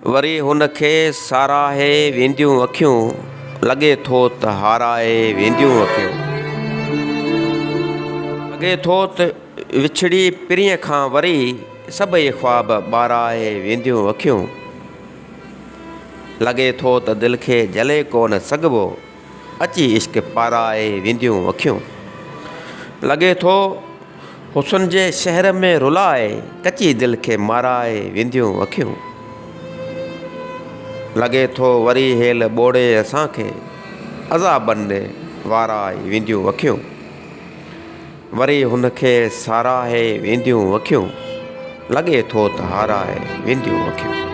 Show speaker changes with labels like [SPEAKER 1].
[SPEAKER 1] वरी हुनखे साराहे वेंदियूं अखियूं, लॻे थो त हाराए वेंदियूं अखियूं। लॻे थो त विछड़ी पिरीअ खां वरी सभई ख्वाब ॿाराए वेंदियूं अखियूं। लॻे थो त दिलि खे जले कोन सघिबो, अची इश्क पाराए वेंदियूं अखियूं। लॻे थो हुस्न जे शहर में रुलाए, कची दिलि खे माराए वेंदियूं अखियूं। लॻे थो वरी हेल ॿोड़े असांखे, अज़ाबनि वाराए वेंदियूं अखियूं। वरी हुनखे साराहे वेंदियूं अखियूं, लॻे थो त हाराए वेंदियूं अखियूं।